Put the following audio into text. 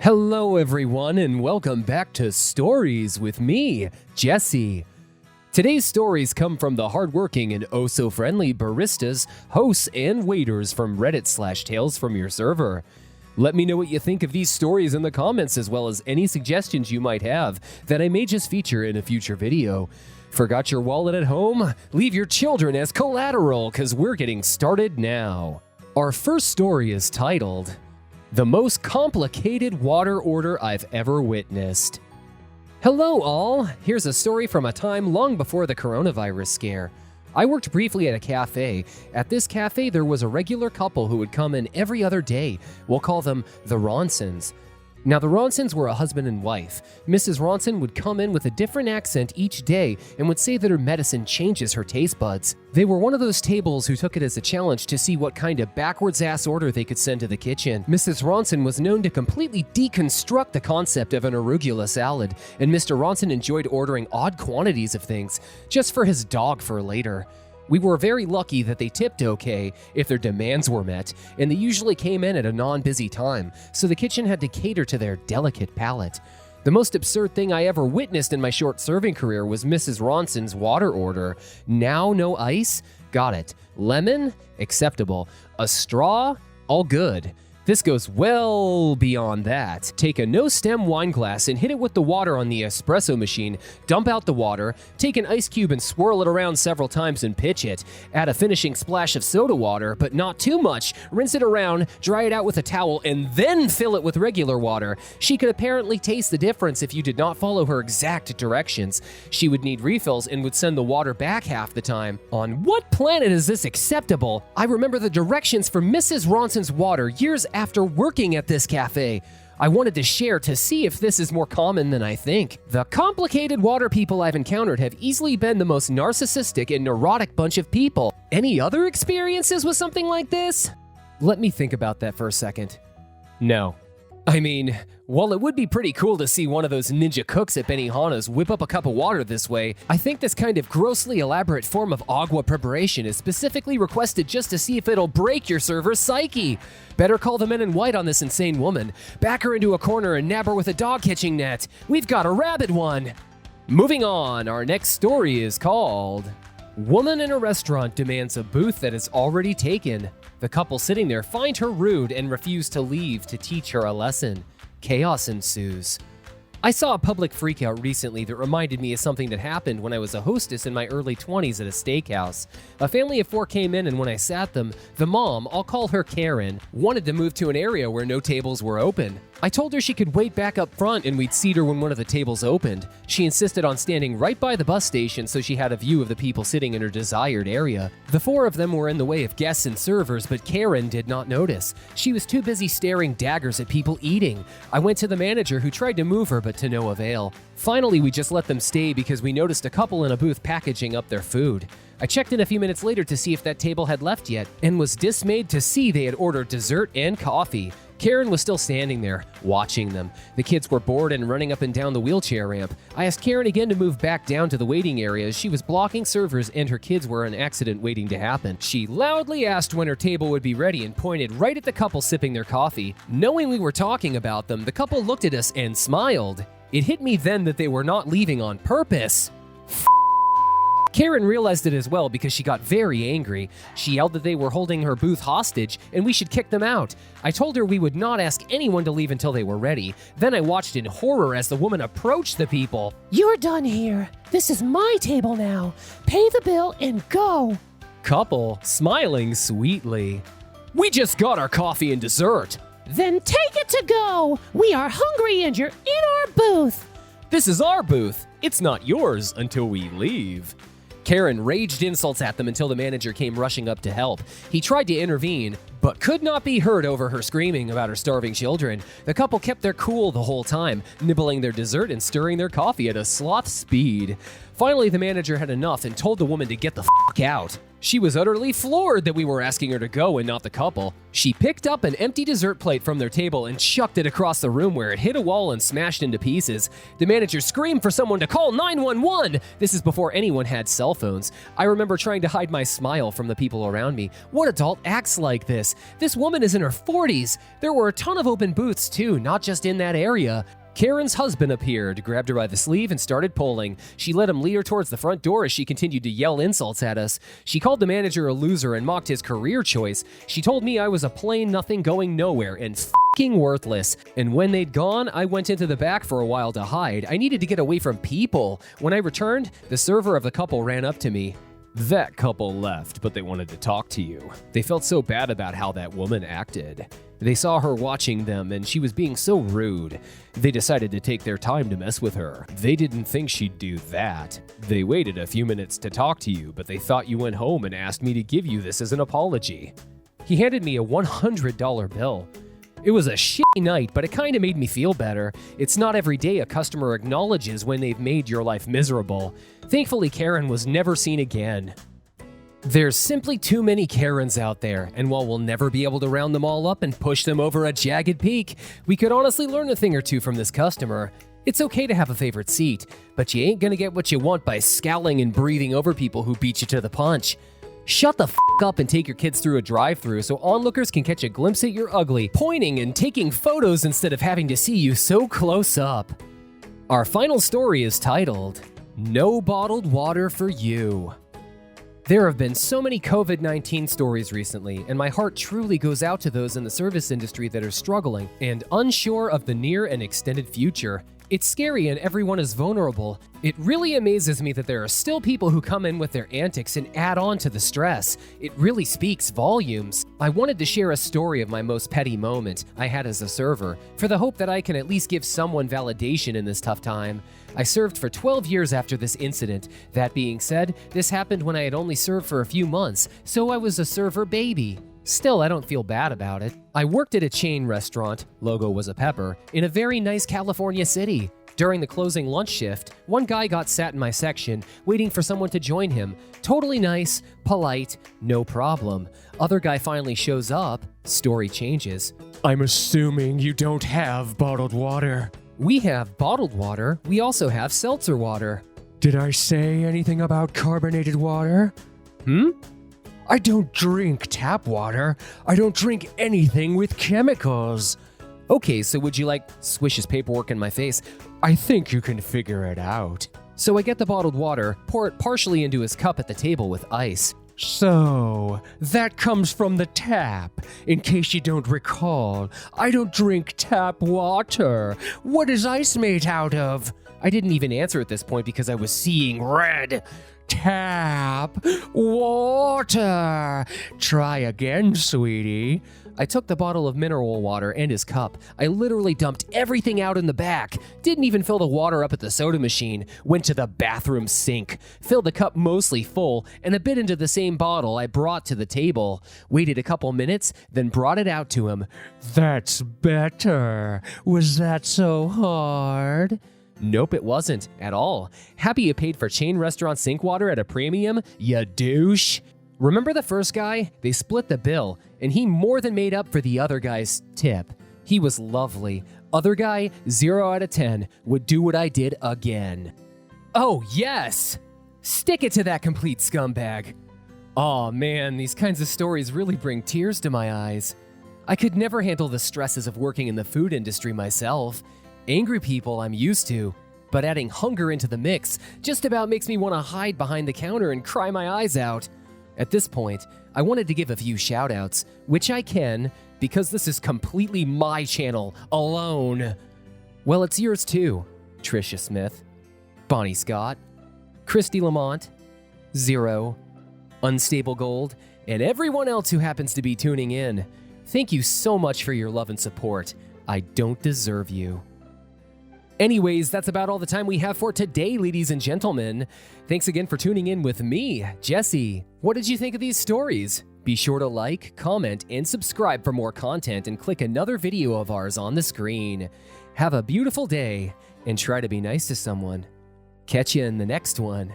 Hello everyone and welcome back to Stories with me, Jesse. Today's stories come from the hardworking and oh-so-friendly baristas, hosts, and waiters from Reddit/talesfromyourserver. Let me know what you think of these stories in the comments as well as any suggestions you might have that I may just feature in a future video. Forgot your wallet at home? Leave your children as collateral because we're getting started now. Our first story is titled, "The Most Complicated Water Order I've Ever Witnessed." Hello all! Here's a story from a time long before the coronavirus scare. I worked briefly at a cafe. At this cafe, there was a regular couple who would come in every other day. We'll call them the Ronsons. Now, the Ronsons were a husband and wife. Mrs. Ronson would come in with a different accent each day and would say that her medicine changes her taste buds. They were one of those tables who took it as a challenge to see what kind of backwards-ass order they could send to the kitchen. Mrs. Ronson was known to completely deconstruct the concept of an arugula salad, and Mr. Ronson enjoyed ordering odd quantities of things, just for his dog for later. We were very lucky that they tipped okay if their demands were met, and they usually came in at a non-busy time, so the kitchen had to cater to their delicate palate. The most absurd thing I ever witnessed in my short serving career was Mrs. Ronson's water order. Now no ice? Got it. Lemon? Acceptable. A straw? All good. This goes well beyond that. Take a no-stem wine glass and hit it with the water on the espresso machine, dump out the water, take an ice cube and swirl it around several times and pitch it. Add a finishing splash of soda water, but not too much. Rinse it around, dry it out with a towel, and then fill it with regular water. She could apparently taste the difference if you did not follow her exact directions. She would need refills and would send the water back half the time. On what planet is this acceptable? I remember the directions for Mrs. Ronson's water years after working at this cafe. I wanted to share to see if this is more common than I think. The complicated water people I've encountered have easily been the most narcissistic and neurotic bunch of people. Any other experiences with something like this? Let me think about that for a second. No. I mean, while it would be pretty cool to see one of those ninja cooks at Benihana's whip up a cup of water this way, I think this kind of grossly elaborate form of agua preparation is specifically requested just to see if it'll break your server's psyche. Better call the men in white on this insane woman. Back her into a corner and nab her with a dog catching net. We've got a rabid one. Moving on, our next story is called, "Woman in a Restaurant Demands a Booth That Is Already Taken. The couple sitting there find her rude and refuse to leave to teach her a lesson. Chaos ensues." I saw a public freakout recently that reminded me of something that happened when I was a hostess in my early 20s at a steakhouse. A family of 4 came in, and when I sat them, the mom, I'll call her Karen, wanted to move to an area where no tables were open. I told her she could wait back up front and we'd seat her when one of the tables opened. She insisted on standing right by the bus station so she had a view of the people sitting in her desired area. The 4 of them were in the way of guests and servers, but Karen did not notice. She was too busy staring daggers at people eating. I went to the manager who tried to move her, but to no avail. Finally, we just let them stay because we noticed a couple in a booth packaging up their food. I checked in a few minutes later to see if that table had left yet, and was dismayed to see they had ordered dessert and coffee. Karen was still standing there, watching them. The kids were bored and running up and down the wheelchair ramp. I asked Karen again to move back down to the waiting area as she was blocking servers and her kids were an accident waiting to happen. She loudly asked when her table would be ready and pointed right at the couple sipping their coffee. Knowing we were talking about them, the couple looked at us and smiled. It hit me then that they were not leaving on purpose. Karen realized it as well because she got very angry. She yelled that they were holding her booth hostage and we should kick them out. I told her we would not ask anyone to leave until they were ready. Then I watched in horror as the woman approached the people. "You're done here. This is my table now. Pay the bill and go." Couple, smiling sweetly. "We just got our coffee and dessert." "Then take it to go. We are hungry and you're in our booth." "This is our booth. It's not yours until we leave." Karen raged insults at them until the manager came rushing up to help. He tried to intervene, but could not be heard over her screaming about her starving children. The couple kept their cool the whole time, nibbling their dessert and stirring their coffee at a sloth speed. Finally, the manager had enough and told the woman to get the f*** out. She was utterly floored that we were asking her to go and not the couple. She picked up an empty dessert plate from their table and chucked it across the room where it hit a wall and smashed into pieces. The manager screamed for someone to call 911. This is before anyone had cell phones. I remember trying to hide my smile from the people around me. What adult acts like this? This woman is in her 40s. There were a ton of open booths too, not just in that area. Karen's husband appeared, grabbed her by the sleeve, and started pulling. She let him lead her towards the front door as she continued to yell insults at us. She called the manager a loser and mocked his career choice. She told me I was a plain nothing going nowhere and f***ing worthless. And when they'd gone, I went into the back for a while to hide. I needed to get away from people. When I returned, the server of the couple ran up to me. That couple left, but they wanted to talk to you. They felt so bad about how that woman acted. They saw her watching them and she was being so rude. They decided to take their time to mess with her. They didn't think she'd do that. They waited a few minutes to talk to you, but they thought you went home and asked me to give you this as an apology. He handed me a $100 bill. It was a shitty night, but it kind of made me feel better. It's not every day a customer acknowledges when they've made your life miserable. Thankfully, Karen was never seen again. There's simply too many Karens out there, and while we'll never be able to round them all up and push them over a jagged peak, we could honestly learn a thing or two from this customer. It's okay to have a favorite seat, but you ain't gonna get what you want by scowling and breathing over people who beat you to the punch. Shut the f*** up and take your kids through a drive-thru so onlookers can catch a glimpse at your ugly, pointing and taking photos instead of having to see you so close up. Our final story is titled, No Bottled Water for You. There have been so many COVID-19 stories recently, and my heart truly goes out to those in the service industry that are struggling and unsure of the near and extended future. It's scary and everyone is vulnerable. It really amazes me that there are still people who come in with their antics and add on to the stress. It really speaks volumes. I wanted to share a story of my most petty moment I had as a server, for the hope that I can at least give someone validation in this tough time. I served for 12 years after this incident. That being said, this happened when I had only served for a few months, so I was a server baby. Still, I don't feel bad about it. I worked at a chain restaurant, logo was a pepper, in a very nice California city. During the closing lunch shift, one guy got sat in my section, waiting for someone to join him. Totally nice, polite, no problem. Other guy finally shows up, story changes. I'm assuming you don't have bottled water. We have bottled water, we also have seltzer water. Did I say anything about carbonated water? I don't drink tap water. I don't drink anything with chemicals. Okay, so would you like swish his paperwork in my face? I think you can figure it out. So I get the bottled water, pour it partially into his cup at the table with ice. So, that comes from the tap. In case you don't recall, I don't drink tap water. What is ice made out of? I didn't even answer at this point because I was seeing red. Tap water. Try again, sweetie. I took the bottle of mineral water and his cup. I literally dumped everything out in the back. Didn't even fill the water up at the soda machine. Went to the bathroom sink. Filled the cup mostly full and a bit into the same bottle I brought to the table. Waited a couple minutes, then brought it out to him. That's better. Was that so hard? Nope, it wasn't at all. Happy you paid for chain restaurant sink water at a premium, ya douche. Remember the first guy? They split the bill, and he more than made up for the other guy's tip. He was lovely. Other guy, 0 out of 10, would do what I did again. Oh, yes! Stick it to that complete scumbag. Aw, man, these kinds of stories really bring tears to my eyes. I could never handle the stresses of working in the food industry myself. Angry people I'm used to, but adding hunger into the mix just about makes me want to hide behind the counter and cry my eyes out. At this point, I wanted to give a few shout-outs, which I can, because this is completely my channel, alone. Well, it's yours too. Tricia Smith, Bonnie Scott, Christy Lamont, Zero, Unstable Gold, and everyone else who happens to be tuning in. Thank you so much for your love and support. I don't deserve you. Anyways, that's about all the time we have for today, ladies and gentlemen. Thanks again for tuning in with me, Jesse. What did you think of these stories? Be sure to like, comment, and subscribe for more content and click another video of ours on the screen. Have a beautiful day and try to be nice to someone. Catch you in the next one.